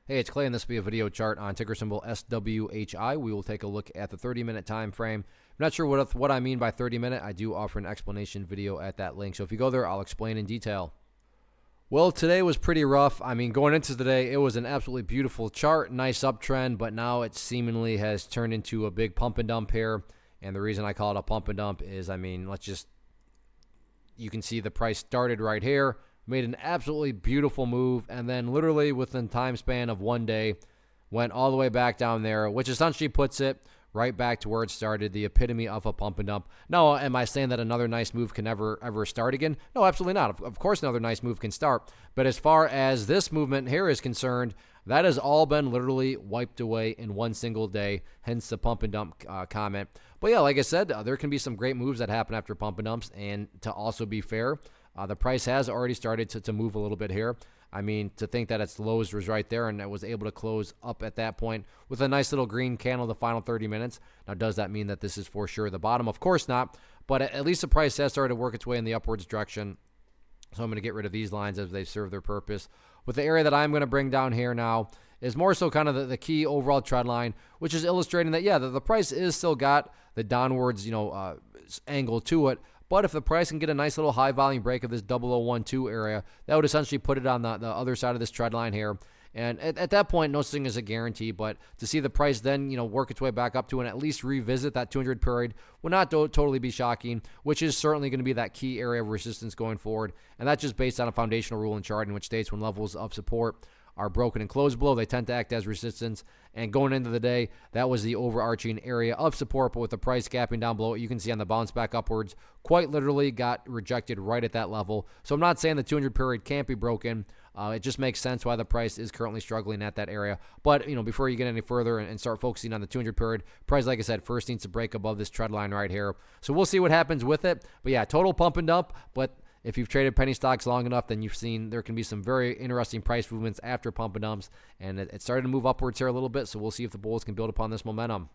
Hey, it's Clay, and this will be a video chart on ticker symbol SWHI. We will take a look at the 30-minute time frame. I'm not sure what I mean by 30-minute. I do offer an explanation video at that link. So if you go there, I'll explain in detail. Well, today was pretty rough. I mean, going into today, it was an absolutely beautiful chart, nice uptrend, but now it seemingly has turned into a big pump and dump here. And the reason I call it a pump and dump is, you can see the price started right here, made an absolutely beautiful move, and then literally within time span of one day went all the way back down there, which essentially puts it right back to where it started, the epitome of a pump and dump. Now, am I saying that another nice move can ever start again? No, absolutely not. Of course another nice move can start, but as far as this movement here is concerned, that has all been literally wiped away in one single day, hence the pump and dump comment. But yeah, like I said, there can be some great moves that happen after pump and dumps, and to also be fair, the price has already started to move a little bit here. I mean, to think that its lows was right there and it was able to close up at that point with a nice little green candle the final 30 minutes. Now, does that mean that this is for sure the bottom? Of course not, but at least the price has started to work its way in the upwards direction. So I'm going to get rid of these lines as they serve their purpose. With the area that I'm going to bring down here now is more so kind of the key overall trend line, which is illustrating that, yeah, the price is still got the downwards, angle to it. But if the price can get a nice little high volume break of this 0012 area, that would essentially put it on the other side of this trend line here. And at that point, no thing is a guarantee, but to see the price then, work its way back up to and at least revisit that 200 period would not totally be shocking, which is certainly going to be that key area of resistance going forward. And that's just based on a foundational rule in charting, which states when levels of support are broken and closed below, they tend to act as resistance. And going into the day, that was the overarching area of support, but with the price gapping down below, you can see on the bounce back upwards, quite literally got rejected right at that level. So I'm not saying the 200 period can't be broken. It just makes sense why the price is currently struggling at that area. But, before you get any further and start focusing on the 200 period, price, like I said, first needs to break above this trend line right here. So we'll see what happens with it. But yeah, total pump and dump, but if you've traded penny stocks long enough, then you've seen there can be some very interesting price movements after pump and dumps, and it started to move upwards here a little bit, so we'll see if the bulls can build upon this momentum.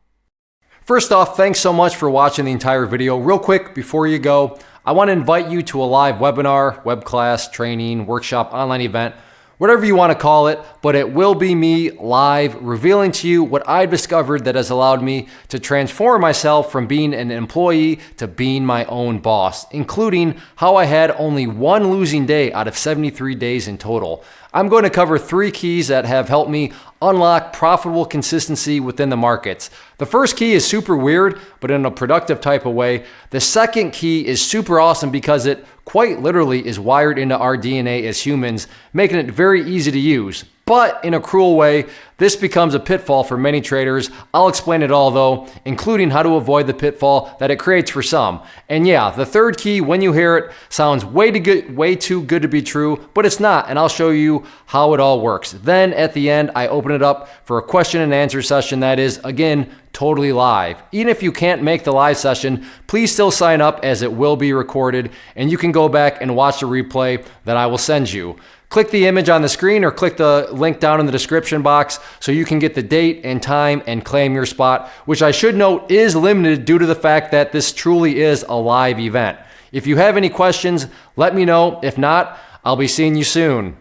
First off, thanks so much for watching the entire video. Real quick, before you go, I want to invite you to a live webinar, web class, training, workshop, online event, whatever you want to call it, but it will be me live revealing to you what I've discovered that has allowed me to transform myself from being an employee to being my own boss, including how I had only one losing day out of 73 days in total. I'm going to cover 3 keys that have helped me unlock profitable consistency within the markets. The first key is super weird, but in a productive type of way. The second key is super awesome because it quite literally is wired into our DNA as humans, making it very easy to use. But in a cruel way, this becomes a pitfall for many traders. I'll explain it all though, including how to avoid the pitfall that it creates for some. And yeah, the third key, when you hear it, sounds way too good to be true, but it's not, and I'll show you how it all works. Then at the end, I open it up for a question and answer session that is, again, totally live. Even if you can't make the live session, please still sign up as it will be recorded, and you can go back and watch the replay that I will send you. Click the image on the screen or click the link down in the description box so you can get the date and time and claim your spot, which I should note is limited due to the fact that this truly is a live event. If you have any questions, let me know. If not, I'll be seeing you soon.